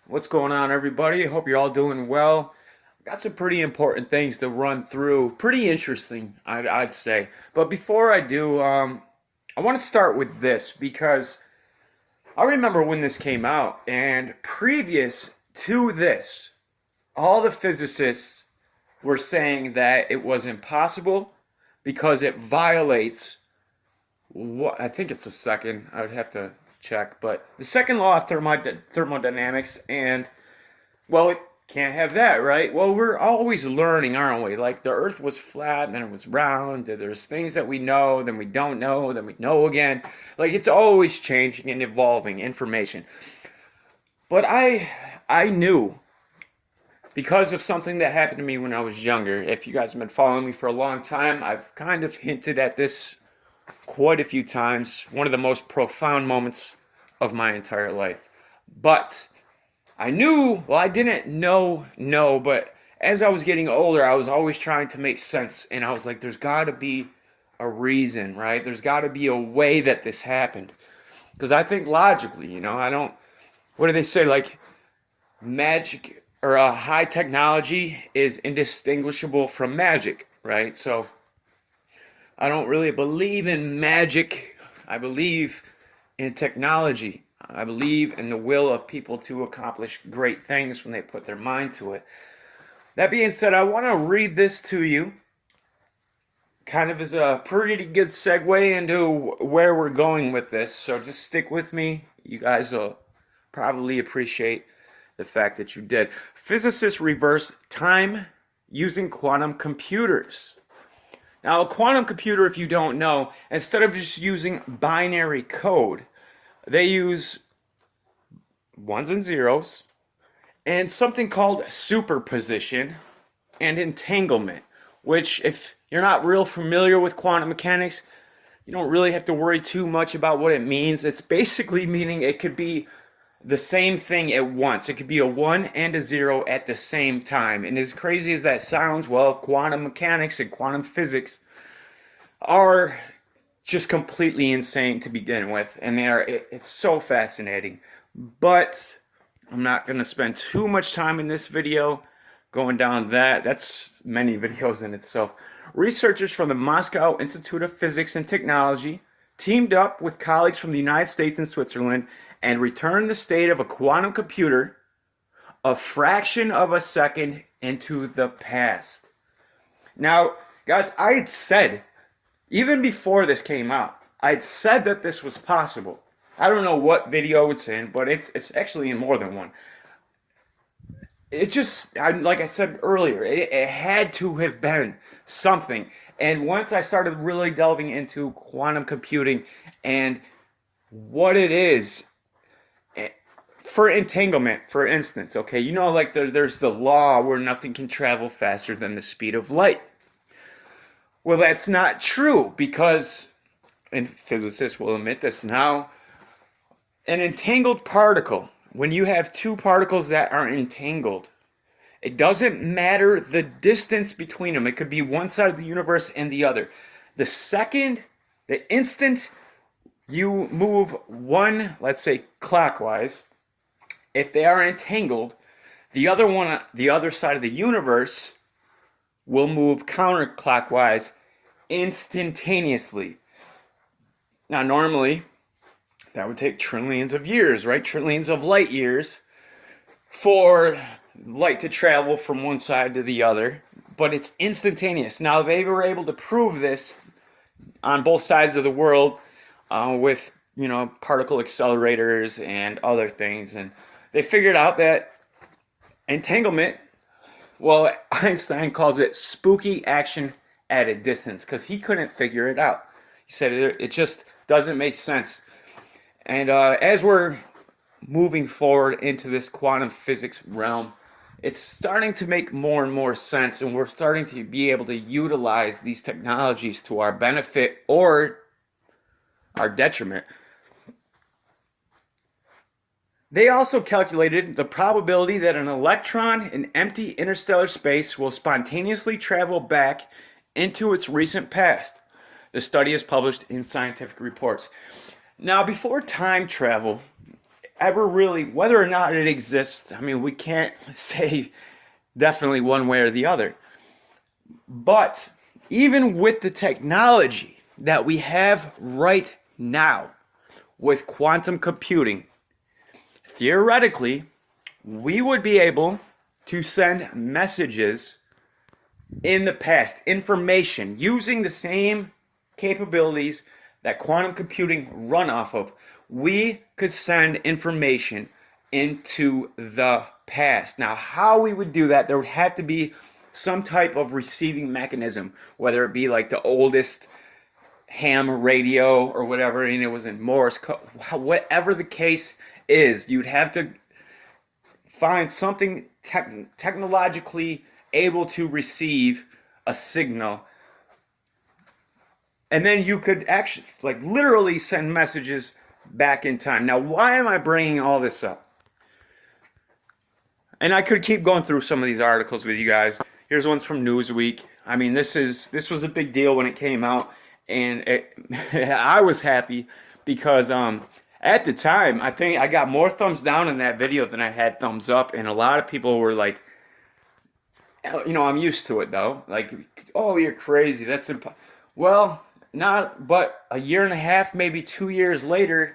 What's going on, everybody? I hope you're all doing well. Got some pretty important things to run through. Pretty interesting, I'd say. But before I do, I want to start with this because I remember when this came out, and previous to this, all the physicists were saying that it was impossible because it violates what I think it's the second. I would have to check, but the second law of thermodynamics, and well, it can't have that, right? Well, we're always learning, aren't we? Like the Earth was flat, and then it was round. There's things that we know, then we don't know, then we know again. Like it's always changing and evolving information. But I knew because of something that happened to me when I was younger. If you guys have been following me for a long time, I've kind of hinted at this quite a few times. One of the most profound moments of my entire life. But I knew, well, I didn't know, but as I was getting older, I was always trying to make sense. And I was like, there's got to be a reason, right? There's got to be a way that this happened. Because I think logically, I don't, what do they say? Like, magic or high technology is indistinguishable from magic, right? So I don't really believe in magic. I believe in technology. I believe in the will of people to accomplish great things when they put their mind to it. That being said, I want to read this to you, kind of as a pretty good segue into where we're going with this. So just stick with me. You guys will probably appreciate the fact that you did. Physicists reverse time using quantum computers. Now, a quantum computer, if you don't know, instead of just using binary code, they use ones and zeros and something called superposition and entanglement, which, if you're not real familiar with quantum mechanics, you don't really have to worry too much about what it means. It's basically meaning it could be the same thing at once. It could be a 1 and a 0 at the same time. And as crazy as that sounds, well, quantum mechanics and quantum physics are just completely insane to begin with. And it's so fascinating. But I'm not going to spend too much time in this video going down that. That's many videos in itself. Researchers from the Moscow Institute of Physics and Technology teamed up with colleagues from the United States and Switzerland and returned the state of a quantum computer a fraction of a second into the past. Now, guys, I had said, even before this came out, I'd said that this was possible. I don't know what video it's in, but it's actually in more than one. Like I said earlier, it had to have been something. And once I started really delving into quantum computing and what it is, for entanglement, for instance, okay, like there's the law where nothing can travel faster than the speed of light. Well, that's not true because, and physicists will admit this now, an entangled particle, when you have two particles that are entangled, it doesn't matter the distance between them. It could be one side of the universe and the other. The instant you move one, let's say clockwise, if they are entangled, the other side of the universe will move counterclockwise instantaneously. Now, normally, that would take trillions of years, right? Trillions of light years for light to travel from one side to the other, but it's instantaneous. Now, they were able to prove this on both sides of the world with, particle accelerators and other things, and they figured out that entanglement, well, Einstein calls it spooky action at a distance because he couldn't figure it out. He said it just doesn't make sense. And as we're moving forward into this quantum physics realm, it's starting to make more and more sense, and we're starting to be able to utilize these technologies to our benefit or our detriment. They also calculated the probability that an electron in empty interstellar space will spontaneously travel back into its recent past. The study is published in Scientific Reports. Now, before time travel, ever really, whether or not it exists, I mean, we can't say definitely one way or the other. But even with the technology that we have right now with quantum computing, theoretically, we would be able to send messages in the past, information, using the same capabilities that quantum computing run off of. We could send information into the past. Now, how we would do that, there would have to be some type of receiving mechanism, whether it be like the oldest ham radio or whatever, and it was in Morse code, whatever the case is, you'd have to find something technologically able to receive a signal, and then you could actually, like, literally send messages back in time. Now, why am I bringing all this up? And I could keep going through some of these articles with you guys. Here's one from Newsweek. I mean, this was a big deal when it came out, and I was happy because at the time, I think I got more thumbs down in that video than I had thumbs up, and a lot of people were like, you know, I'm used to it though. Like, oh, you're crazy. That's well, not, but a year and a half, maybe 2 years later,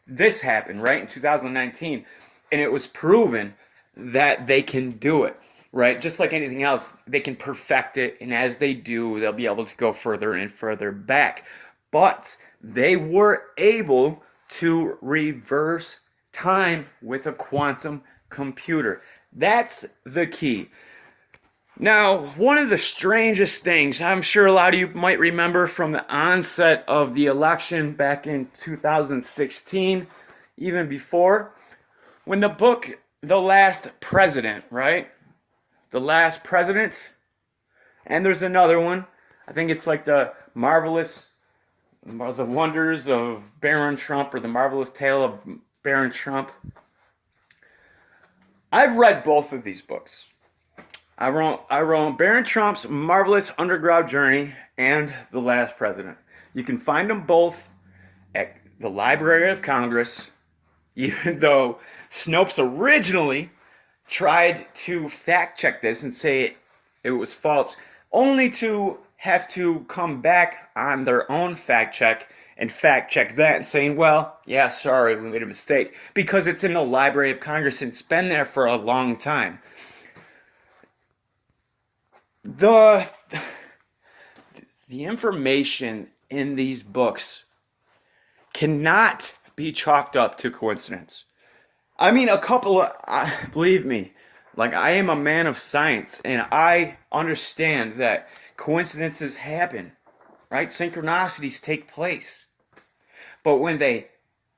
this happened, right, in 2019, and it was proven that they can do it, right? Just like anything else, they can perfect it, and as they do, they'll be able to go further and further back. But they were able to reverse time with a quantum computer. That's the key. Now, one of the strangest things, I'm sure a lot of you might remember from the onset of the election back in 2016, even before, when the book, The Last President, right? The Last President, and there's another one, I think it's like the Wonders of Baron Trump, or the Marvelous Tale of Baron Trump. I've read both of these books. I wrote Baron Trump's Marvelous Underground Journey and The Last President. You can find them both at the Library of Congress, even though Snopes originally tried to fact check this and say it was false, only to have to come back on their own fact check and fact check that and saying, well, yeah, sorry, we made a mistake, because it's in the Library of Congress and it's been there for a long time. The information in these books cannot be chalked up to coincidence. I mean, believe me, like, I am a man of science, and I understand that coincidences happen, right? Synchronicities take place. But when they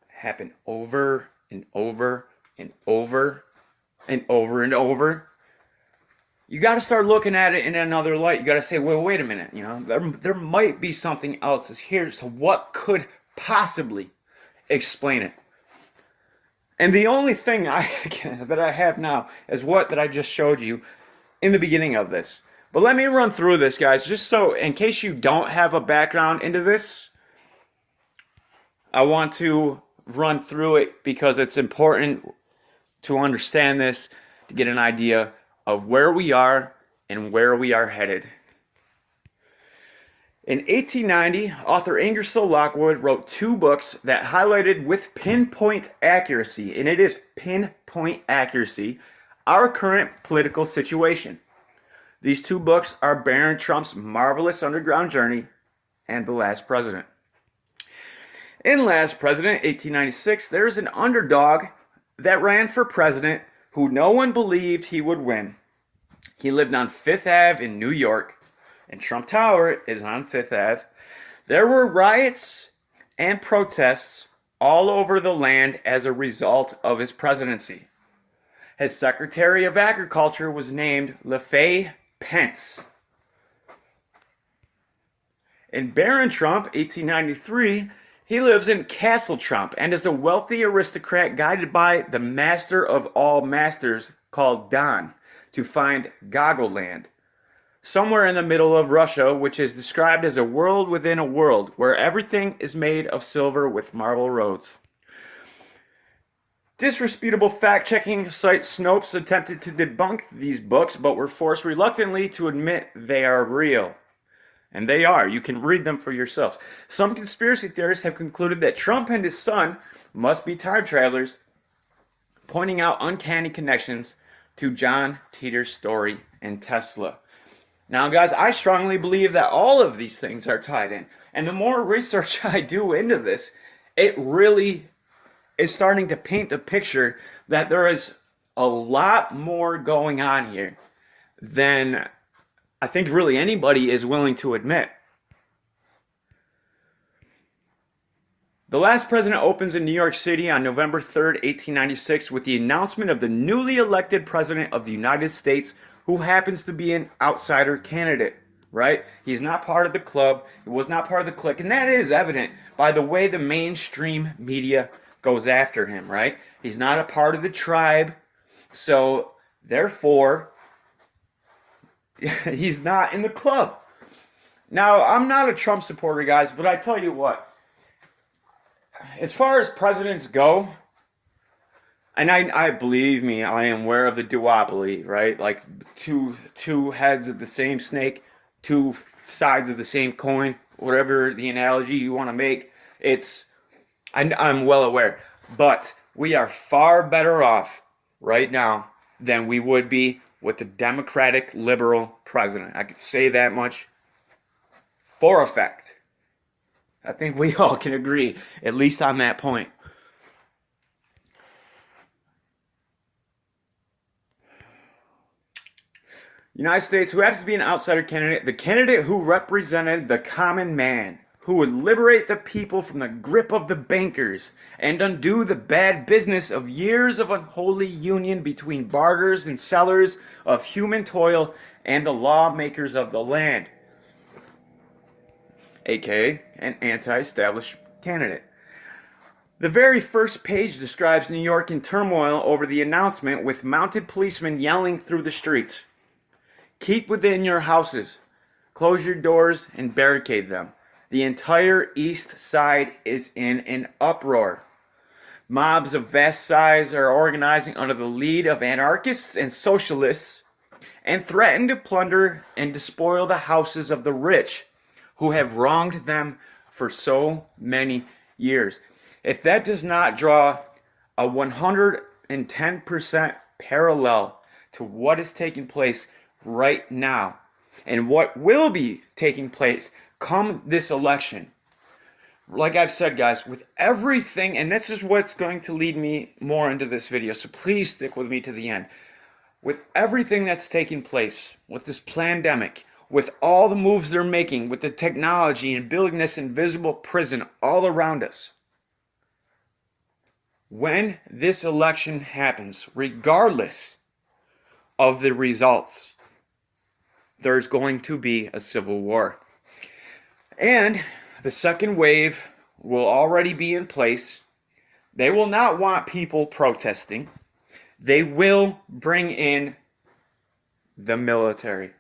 happen over and over and over and over and over, you got to start looking at it in another light. You got to say, well, wait a minute, you know, there might be something else here. So what could possibly explain it? And the only thing that I have now is that I just showed you in the beginning of this. But let me run through this, guys, just so in case you don't have a background into this, I want to run through it because it's important to understand this, to get an idea of where we are and where we are headed. In 1890, author Ingersoll Lockwood wrote 2 books that highlighted with pinpoint accuracy, and it is pinpoint accuracy, our current political situation. These 2 books are Baron Trump's Marvelous Underground Journey and The Last President. In Last President, 1896, there is an underdog that ran for president who no one believed he would win. He lived on Fifth Ave in New York, and Trump Tower is on Fifth Ave. There were riots and protests all over the land as a result of his presidency. His Secretary of Agriculture was named Lefay Pence. In Baron Trump, 1893, he lives in Castle Trump and is a wealthy aristocrat guided by the master of all masters called Don to find Goggle-Land, somewhere in the middle of Russia, which is described as a world within a world where everything is made of silver with marble roads. Disreputable fact-checking site Snopes attempted to debunk these books, but were forced reluctantly to admit they are real. And they are. You can read them for yourselves. Some conspiracy theorists have concluded that Trump and his son must be time travelers, pointing out uncanny connections to John Titor's story and Tesla. Now, guys, I strongly believe that all of these things are tied in. And the more research I do into this, it really is starting to paint the picture that there is a lot more going on here than I think really anybody is willing to admit. The Last President opens in New York City on November 3rd, 1896, with the announcement of the newly elected President of the United States, who happens to be an outsider candidate, right? He's not part of the club. He was not part of the clique. And that is evident by the way the mainstream media goes after him, right? He's not a part of the tribe. So, therefore, he's not in the club. Now, I'm not a Trump supporter, guys, but I tell you what. As far as presidents go, and I believe me, I am aware of the duopoly, right? Like two heads of the same snake, two sides of the same coin, whatever the analogy you want to make. I'm well aware. But we are far better off right now than we would be with a Democratic liberal president. I could say that much for a fact. I think we all can agree, at least on that point. United States, who happens to be an outsider candidate, the candidate who represented the common man, who would liberate the people from the grip of the bankers and undo the bad business of years of unholy union between barters and sellers of human toil and the lawmakers of the land, aka an anti-establishment candidate. The very first page describes New York in turmoil over the announcement, with mounted policemen yelling through the streets, "Keep within your houses, close your doors and barricade them." The entire East Side is in an uproar. Mobs of vast size are organizing under the lead of anarchists and socialists and threaten to plunder and despoil the houses of the rich, who have wronged them for so many years. If that does not draw a 110% parallel to what is taking place right now and what will be taking place come this election, like I've said, guys, with everything, and this is what's going to lead me more into this video, so please stick with me to the end. With everything that's taking place, with this pandemic, with all the moves they're making, with the technology and building this invisible prison all around us, when this election happens, regardless of the results, there's going to be a civil war. And the second wave will already be in place. They will not want people protesting. They will bring in the military.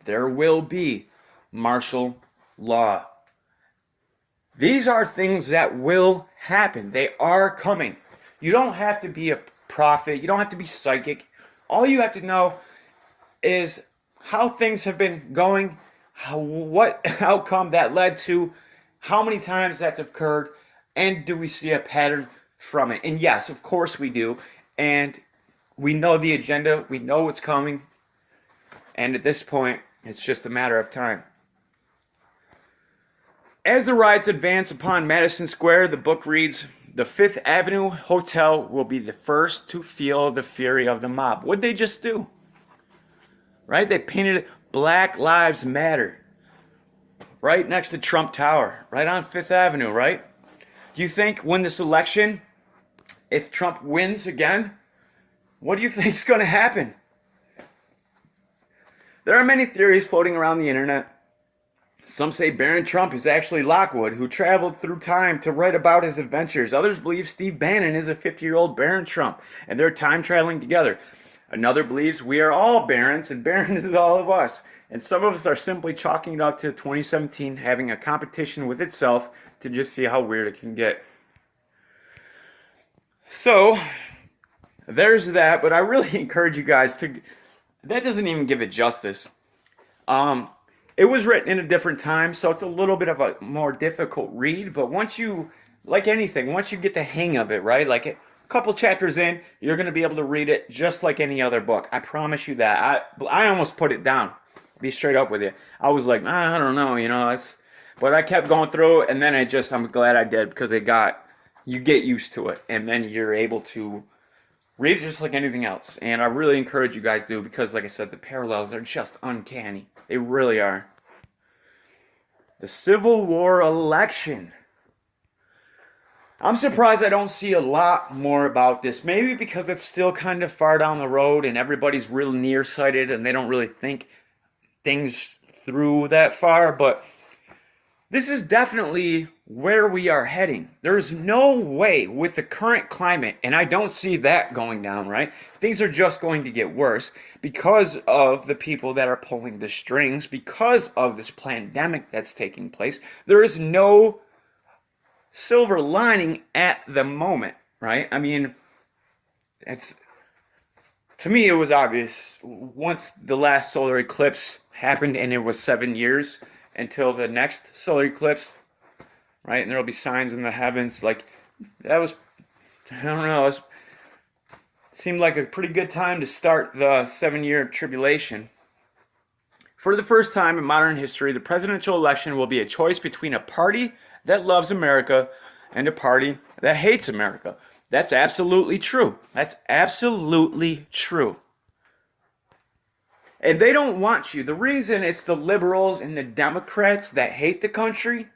There will be martial law. These are things that will happen. They are coming. You don't have to be a prophet. You don't have to be psychic. All you have to know is how things have been going, what outcome that led to, how many times that's occurred, and do we see a pattern from it? And yes, of course we do. And we know the agenda. We know what's coming. And at this point, it's just a matter of time. As the riots advance upon Madison Square, the book reads, "The Fifth Avenue Hotel will be the first to feel the fury of the mob." What'd they just do? Right? They painted Black Lives Matter right next to Trump Tower, right on Fifth Avenue, right? Do you think when this election, if Trump wins again, what do you think is going to happen? There are many theories floating around the internet. Some say Baron Trump is actually Lockwood, who traveled through time to write about his adventures. Others believe Steve Bannon is a 50-year-old Baron Trump, and they're time traveling together. Another believes we are all Barons, and Barron is all of us. And some of us are simply chalking it up to 2017 having a competition with itself to just see how weird it can get. So there's that, but I really encourage you guys to. That doesn't even give it justice. Um, it was written in a different time, so it's a little bit of a more difficult read. But once you, like anything, once you get the hang of it, right? Like a couple chapters in, you're gonna be able to read it just like any other book. I promise you that. I almost put it down. Be straight up with you. I was like, I don't know, it's. But I kept going through it, and then I'm glad I did because you get used to it, and then you're able to read it just like anything else. And I really encourage you guys to because, like I said, the parallels are just uncanny. They really are. The Civil War election. I'm surprised I don't see a lot more about this. Maybe because it's still kind of far down the road and everybody's real nearsighted and they don't really think things through that far. But this is definitely where we are heading. There's no way with the current climate, and I don't see that going down, right? Things are just going to get worse because of the people that are pulling the strings, because of this pandemic that's taking place. There is no silver lining at the moment, right? I mean, it's to me it was obvious once the last solar eclipse happened, and it was 7 years until the next solar eclipse, right? And there'll be signs in the heavens. Like that was, I don't know, it seemed like a pretty good time to start the 7 year tribulation. For the first time in modern history, the presidential election will be a choice between a party that loves America and a party that hates America. That's absolutely true. That's absolutely true. And they don't want you. The reason it's the liberals and the Democrats that hate the country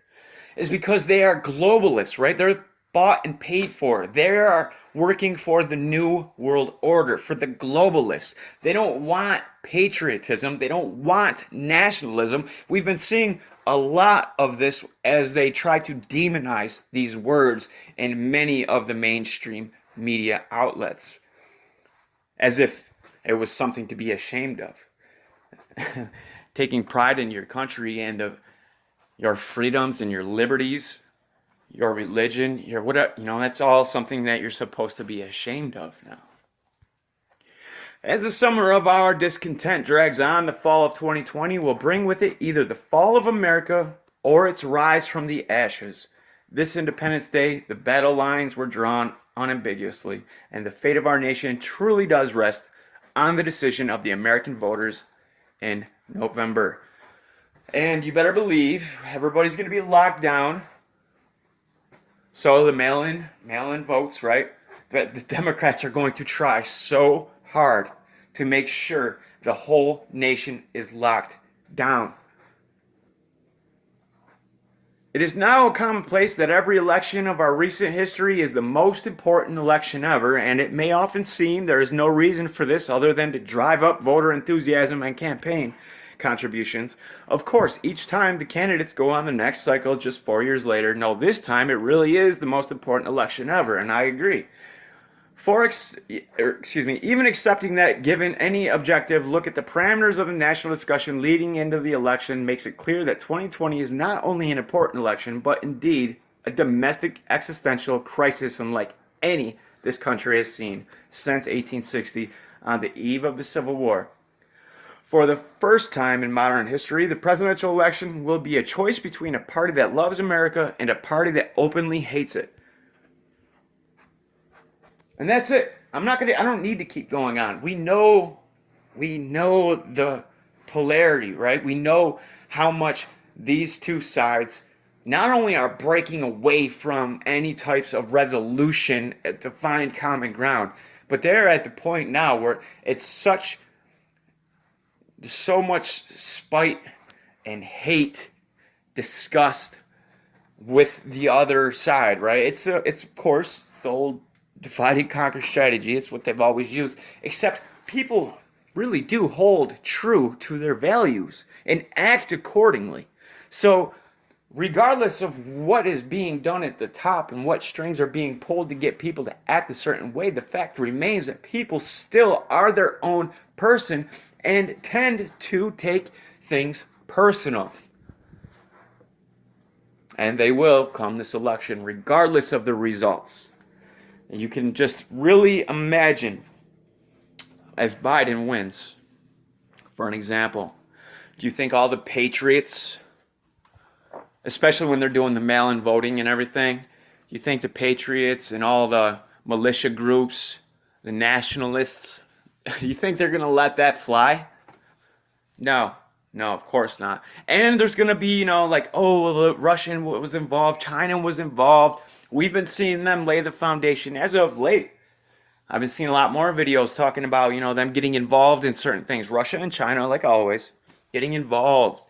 is because they are globalists, right? They're bought and paid for. They are working for the new world order, for the globalists. They don't want patriotism. They don't want nationalism. We've been seeing a lot of this as they try to demonize these words in many of the mainstream media outlets, as if it was something to be ashamed of. Taking pride in your country and your freedoms and your liberties, your religion, your whatever, that's all something that you're supposed to be ashamed of now. As the summer of our discontent drags on, the fall of 2020 will bring with it either the fall of America or its rise from the ashes. This Independence Day, the battle lines were drawn unambiguously, and the fate of our nation truly does rest on the decision of the American voters in November. And you better believe everybody's going to be locked down. So the mail-in votes, right? The Democrats are going to try so hard to make sure the whole nation is locked down. It is now commonplace that every election of our recent history is the most important election ever, and it may often seem there is no reason for this other than to drive up voter enthusiasm and campaign contributions. Of course, each time the candidates go on the next cycle just 4 years later, no, this time it really is the most important election ever, and I agree. Even accepting that, given any objective look at the parameters of the national discussion leading into the election, makes it clear that 2020 is not only an important election, but indeed a domestic existential crisis unlike any this country has seen since 1860 on the eve of the Civil War. For the first time in modern history, the presidential election will be a choice between a party that loves America and a party that openly hates it. And that's it. I don't need to keep going on. We know the polarity, right? We know how much these two sides not only are breaking away from any types of resolution to find common ground, but they're at the point now where it's so much spite and hate, disgust with the other side, right? It's of course the old divide and conquer strategy. It's what they've always used, except people really do hold true to their values and act accordingly. So regardless of what is being done at the top and what strings are being pulled to get people to act a certain way, the fact remains that people still are their own person and tend to take things personal. And they will come this election regardless of the results. You can just really imagine if Biden wins, for an example. Do you think all the patriots, especially when they're doing the mail-in voting and everything, do you think the patriots and all the militia groups, the nationalists, you think they're going to let that fly? No, no, of course not. And there's going to be, like, oh, well, the Russian was involved, China was involved. We've been seeing them lay the foundation as of late. I've been seeing a lot more videos talking about, them getting involved in certain things. Russia and China, like always, getting involved.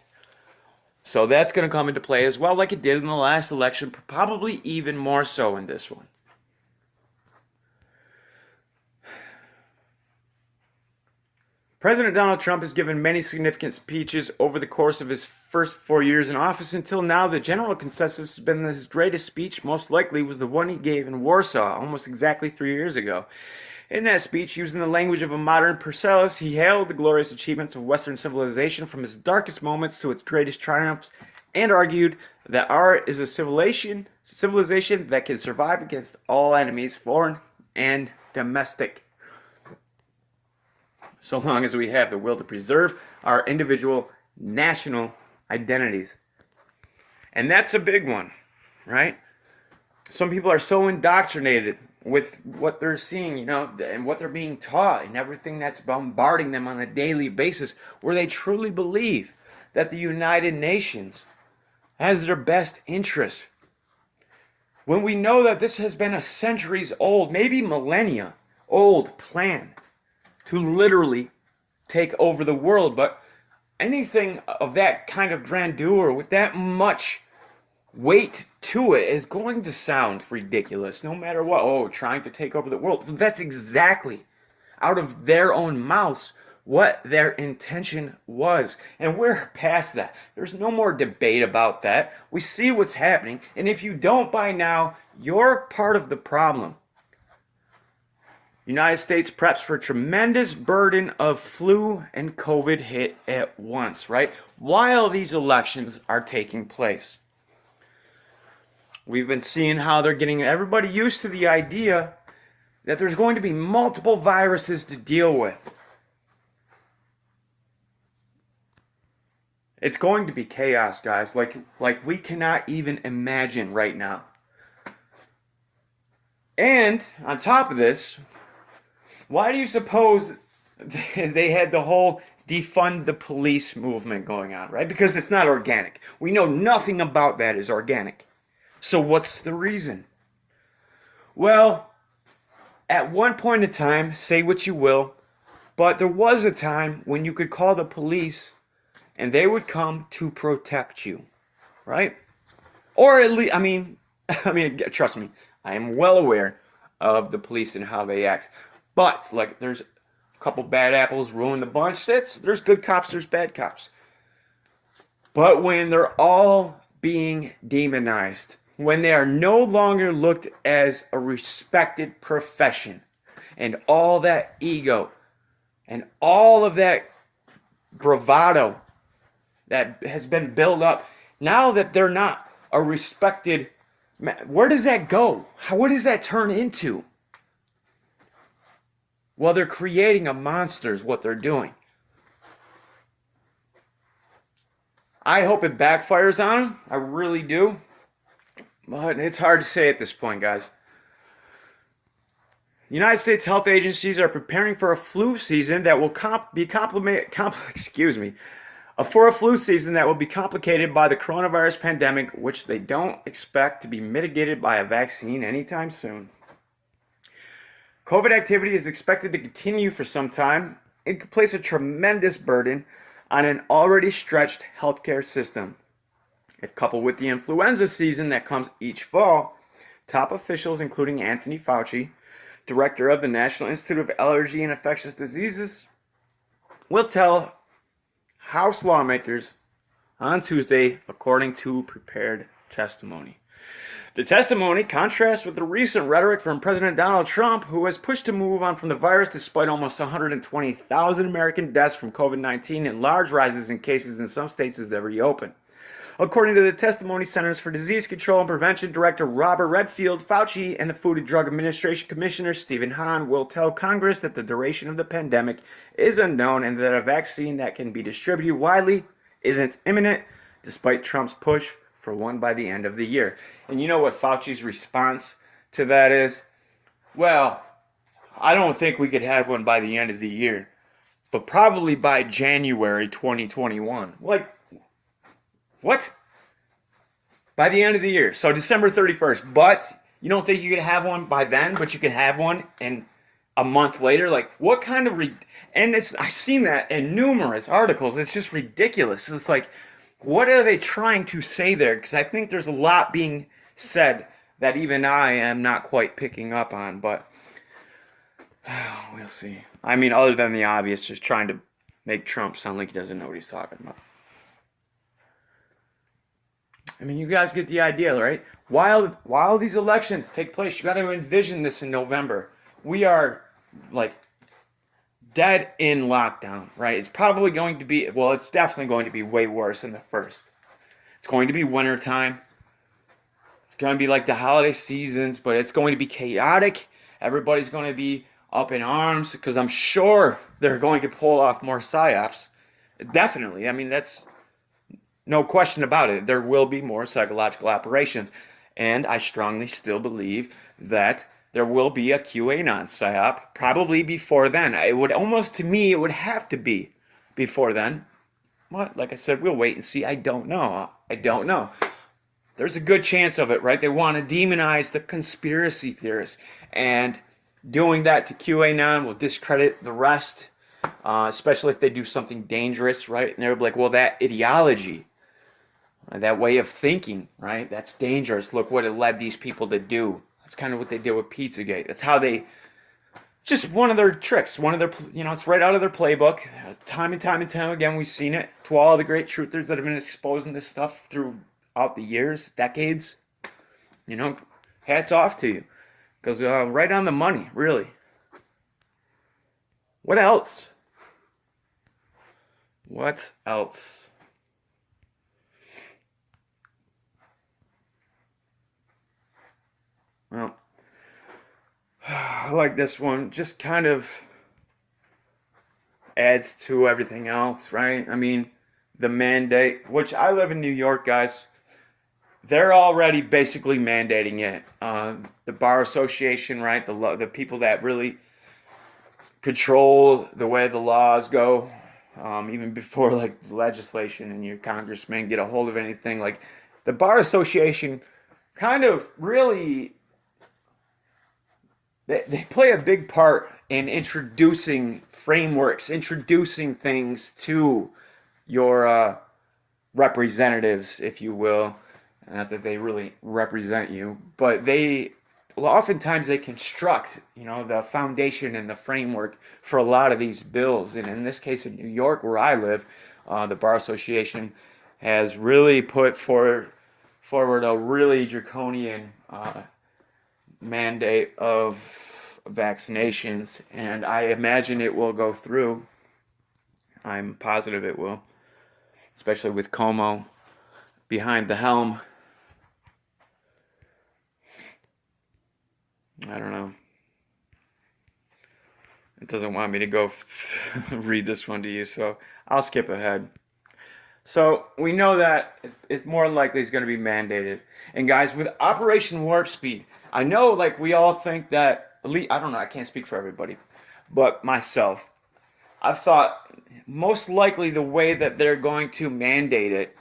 So that's going to come into play as well, like it did in the last election, probably even more so in this one. President Donald Trump has given many significant speeches over the course of his first 4 years in office. Until now, the general consensus has been that his greatest speech, most likely, was the one he gave in Warsaw almost exactly 3 years ago. In that speech, using the language of a modern Paracelsus, he hailed the glorious achievements of Western civilization from its darkest moments to its greatest triumphs, and argued that art is a civilization that can survive against all enemies, foreign and domestic, so long as we have the will to preserve our individual national identities. And that's a big one, right? Some people are so indoctrinated with what they're seeing, and what they're being taught and everything that's bombarding them on a daily basis, where they truly believe that the United Nations has their best interest. When we know that this has been a centuries old, maybe millennia old plan to literally take over the world. But anything of that kind of grandeur with that much weight to it is going to sound ridiculous no matter what. Oh, trying to take over the world. That's exactly out of their own mouths what their intention was. And we're past that. There's no more debate about that. We see what's happening. And if you don't by now, you're part of the problem. United States preps for a tremendous burden of flu and COVID hit at once, right? While these elections are taking place. We've been seeing how they're getting everybody used to the idea that there's going to be multiple viruses to deal with. It's going to be chaos, guys, like we cannot even imagine right now. And on top of this, why do you suppose they had the whole defund the police movement going on, right? Because it's not organic. We know nothing about that is organic. So what's the reason? Well, at one point in time, say what you will, but there was a time when you could call the police and they would come to protect you, right? Or at least, I mean, trust me, I am well aware of the police and how they act. But, like, there's a couple bad apples ruin the bunch. There's good cops, there's bad cops. But when they're all being demonized, when they are no longer looked as a respected profession, and all that ego, and all of that bravado that has been built up, now that they're not a respected, where does that go? What does that turn into? Well, they're creating a monster is what they're doing. I hope it backfires on them. I really do. But it's hard to say at this point, guys. The United States health agencies are preparing for a flu season that will be complicated by the coronavirus pandemic, which they don't expect to be mitigated by a vaccine anytime soon. COVID activity is expected to continue for some time. It could place a tremendous burden on an already stretched healthcare system. If coupled with the influenza season that comes each fall, top officials, including Anthony Fauci, director of the National Institute of Allergy and Infectious Diseases, will tell House lawmakers on Tuesday, according to prepared testimony. The testimony contrasts with the recent rhetoric from President Donald Trump, who has pushed to move on from the virus despite almost 120,000 American deaths from COVID-19 and large rises in cases in some states as they reopen. According to the testimony, Centers for Disease Control and Prevention Director Robert Redfield, Fauci, and the Food and Drug Administration Commissioner Stephen Hahn will tell Congress that the duration of the pandemic is unknown and that a vaccine that can be distributed widely isn't imminent, despite Trump's push for one by the end of the year. And you know what Fauci's response to that is? Well, I don't think we could have one by the end of the year, but probably by January 2021. Like, what? By the end of the year. So December 31st. But you don't think you could have one by then, but you could have one and a month later? Like, what kind of... And I've seen that in numerous articles. It's just ridiculous. It's like, what are they trying to say there? Because I think there's a lot being said that even I am not quite picking up on. But we'll see. I mean, other than the obvious, just trying to make Trump sound like he doesn't know what he's talking about. I mean, you guys get the idea, right? While these elections take place, you got to envision this in November. We are, like, dead in lockdown, right? It's probably going to be, well, it's definitely going to be way worse than the first. It's going to be wintertime. It's going to be like the holiday seasons, but it's going to be chaotic. Everybody's going to be up in arms because I'm sure they're going to pull off more psyops. Definitely. I mean, that's no question about it. There will be more psychological operations. And I strongly still believe that there will be a QAnon psyop probably before then. It would almost, to me, it would have to be before then. What? Like I said, we'll wait and see. I don't know. There's a good chance of it, right? They want to demonize the conspiracy theorists. And doing that to QAnon will discredit the rest, especially if they do something dangerous, right? And they'll be like, well, that ideology, that way of thinking, right? That's dangerous. Look what it led these people to do. That's kind of what they did with Pizzagate. That's how they, just one of their tricks, one of their, it's right out of their playbook. Time and time again, we've seen it. To all the great truthers that have been exposing this stuff throughout the years, decades, hats off to you. Because right on the money, really. What else? What else? Well, I like this one. Just kind of adds to everything else, right? I mean, the mandate, which I live in New York, guys. They're already basically mandating it. The Bar Association, right? The people that really control the way the laws go, even before like legislation and your congressmen get a hold of anything. Like the Bar Association kind of really... They play a big part in introducing frameworks, introducing things to your representatives, if you will. Not that they really represent you, but oftentimes they construct, the foundation and the framework for a lot of these bills. And in this case, in New York, where I live, the Bar Association has really put forward a really draconian mandate of vaccinations, and I imagine it will go through. I'm positive it will, especially with Como behind the helm. I don't know. It doesn't want me to go read this one to you, so I'll skip ahead. So we know that it's more likely it's going to be mandated. And guys, with Operation Warp Speed, I know like we all think that, I don't know, I can't speak for everybody, but myself, I've thought most likely the way that they're going to mandate it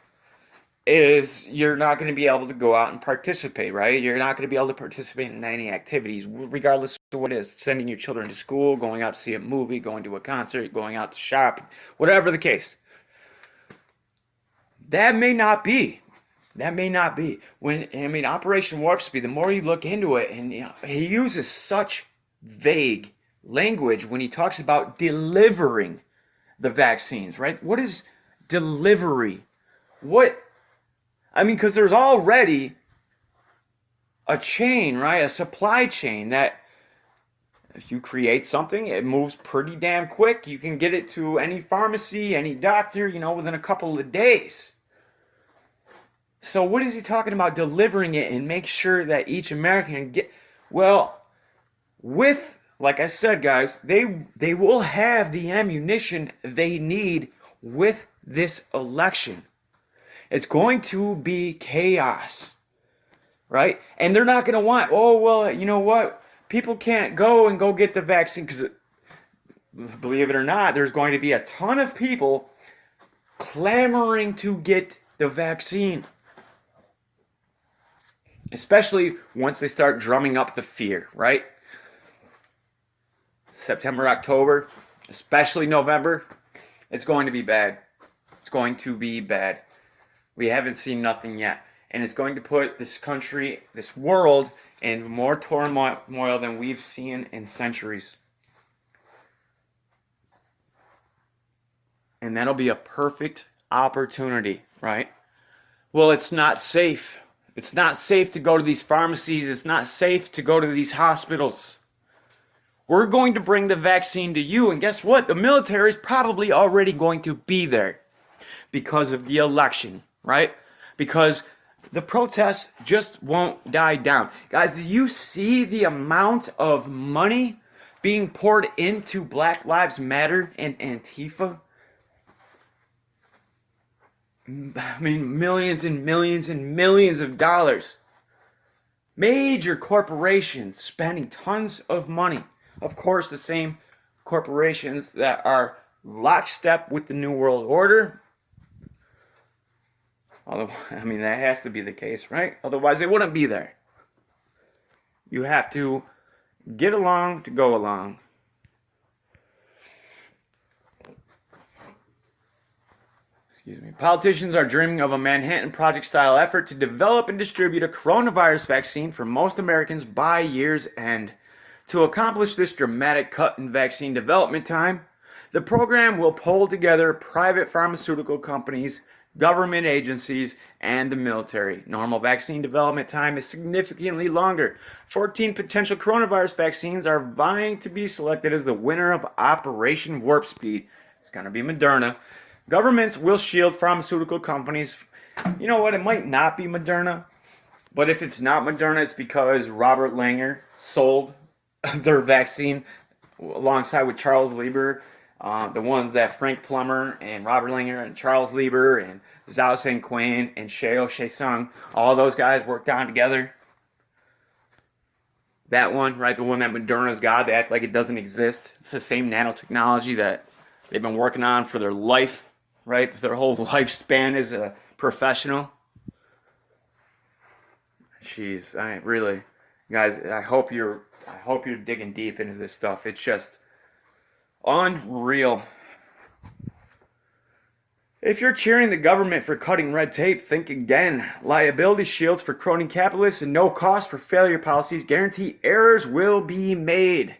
is you're not going to be able to go out and participate, right? You're not going to be able to participate in any activities, regardless of what it is. Sending your children to school, going out to see a movie, going to a concert, going out to shop, whatever the case. That may not be. Operation Warp Speed, the more you look into it, and he uses such vague language when he talks about delivering the vaccines, right? What is delivery? Because there's already a chain, right? A supply chain that if you create something, it moves pretty damn quick. You can get it to any pharmacy, any doctor, within a couple of days. So what is he talking about delivering it and make sure that each American can get? Well, with like I said, guys, they will have the ammunition they need with this election. It's going to be chaos, right? And they're not going to want, oh, well, you know what? People can't go and go get the vaccine because, believe it or not, there's going to be a ton of people clamoring to get the vaccine, especially once they start drumming up the fear, right? September, October, especially November, it's going to be bad. It's going to be bad. We haven't seen nothing yet. And it's going to put this country, this world, in more turmoil than we've seen in centuries. And that'll be a perfect opportunity, right? Well, it's not safe. It's not safe to go to these pharmacies. It's not safe to go to these hospitals. We're going to bring the vaccine to you. And guess what? The military is probably already going to be there because of the election, right? Because the protests just won't die down. Guys, do you see the amount of money being poured into Black Lives Matter and Antifa? I mean, millions and millions and millions of dollars. Major corporations spending tons of money. Of course, the same corporations that are lockstep with the New World Order. Although, I mean, that has to be the case, right? Otherwise, they wouldn't be there. You have to get along to go along. Excuse me. Politicians are dreaming of a Manhattan Project-style effort to develop and distribute a coronavirus vaccine for most Americans by year's end. To accomplish this dramatic cut in vaccine development time, the program will pull together private pharmaceutical companies, government agencies, and the military. Normal vaccine development time is significantly longer. 14 potential coronavirus vaccines are vying to be selected as the winner of Operation Warp Speed. It's going to be Moderna. Governments will shield pharmaceutical companies. You know what? It might not be Moderna, but if it's not Moderna, it's because Robert Langer sold their vaccine alongside with Charles Lieber. The ones that Frank Plummer and Robert Langer and Charles Lieber and Zhao Sengquin and Sheo Shesung, all those guys worked on together. That one, right? The one that Moderna's got, they act like it doesn't exist. It's the same nanotechnology that they've been working on for their life, right? Their whole lifespan as a professional. Jeez, I really, guys, I hope you're digging deep into this stuff. It's just unreal. If you're cheering the government for cutting red tape, think again. Liability shields for crony capitalists and no cost for failure policies guarantee errors will be made.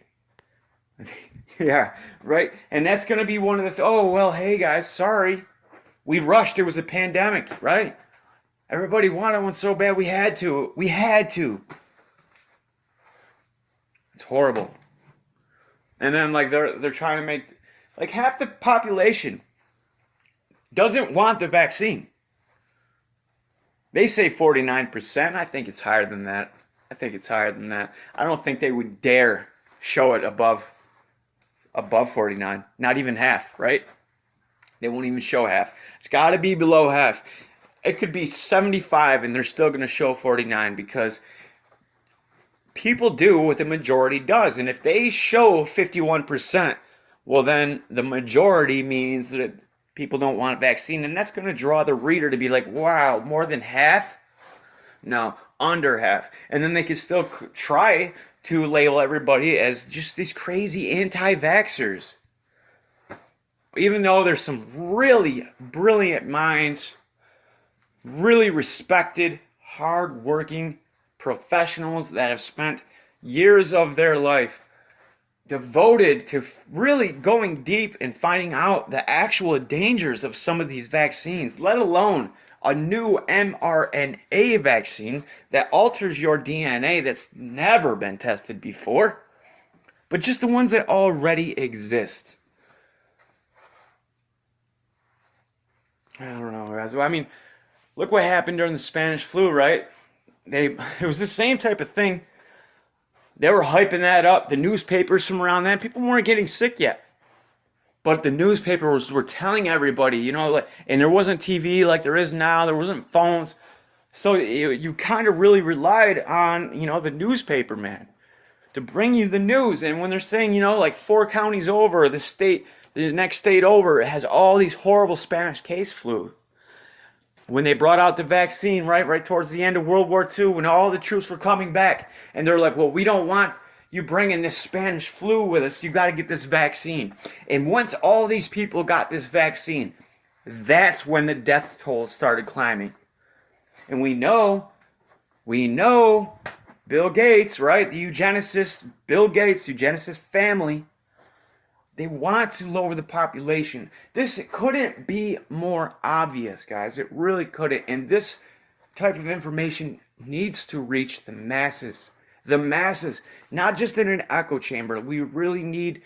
Yeah, right? And that's going to be one of the... oh, well, hey, guys, sorry. We rushed. There was a pandemic, right? Everybody wanted one so bad we had to. We had to. It's horrible. And then, like, they're trying to make... like, half the population doesn't want the vaccine. They say 49%. I think it's higher than that. I don't think they would dare show it above 49. Not even half, right? They won't even show half. It's got to be below half. It could be 75 and they're still going to show 49 because people do what the majority does. And if they show 51%, well, then the majority means that people don't want a vaccine. And that's going to draw the reader to be like, wow, more than half? No, under half. And then they can still try to label everybody as just these crazy anti-vaxxers. Even though there's some really brilliant minds, really respected, hard-working professionals that have spent years of their life devoted to really going deep and finding out the actual dangers of some of these vaccines, let alone a new mRNA vaccine that alters your DNA that's never been tested before, but just the ones that already exist. I don't know, guys. I mean, Look what happened during the Spanish flu, right? It was the same type of thing. They were hyping that up. The newspapers from around then, people weren't getting sick yet. But the newspapers were telling everybody, like, and there wasn't TV like there is now. There wasn't phones. So you kind of really relied on, the newspaper man to bring you the news. And when they're saying, like 4 counties over, the next state over, it has all these horrible Spanish case flu. When they brought out the vaccine, right towards the end of World War II, when all the troops were coming back, and they're like, well, we don't want you bringing this Spanish flu with us. You got to get this vaccine. And once all these people got this vaccine, that's when the death toll started climbing. And we know Bill Gates, right? The eugenicist, Bill Gates, eugenicist family, they want to lower the population. This couldn't be more obvious, guys. It really couldn't. And this type of information needs to reach the masses. The masses, not just in an echo chamber. We really need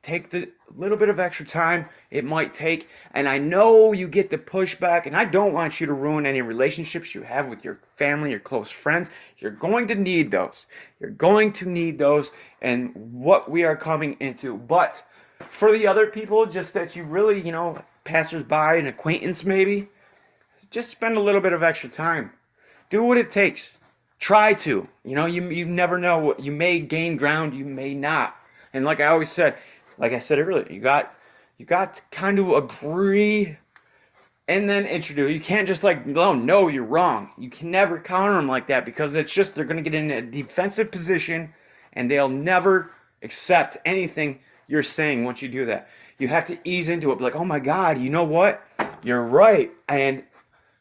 take the little bit of extra time it might take. And I know you get the pushback, and I don't want you to ruin any relationships you have with your family, your close friends. You're going to need those. You're going to need those, and what we are coming into. But for the other people, just that you really, passersby, an acquaintance maybe, just spend a little bit of extra time. Do what it takes. Try to. You never know. What you may gain ground, you may not. And like I said earlier, you got to kind of agree and then introduce. You can't just oh, no, you're wrong. You can never counter them like that, because it's just they're going to get in a defensive position and they'll never accept anything you're saying once you do that. You have to ease into it. Be like, oh my God, you know what? You're right. And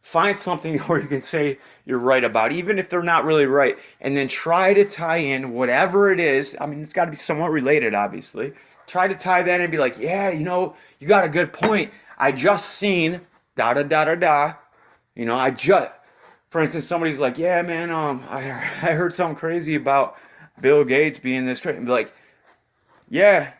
find something where you can say you're right about, even if they're not really right. And then try to tie in whatever it is. I mean, it's got to be somewhat related, obviously. Try to tie that in and be like, yeah, you got a good point. I just seen da da da da da. For instance, somebody's like, yeah, man, I heard something crazy about Bill Gates being this crazy. And be like, yeah,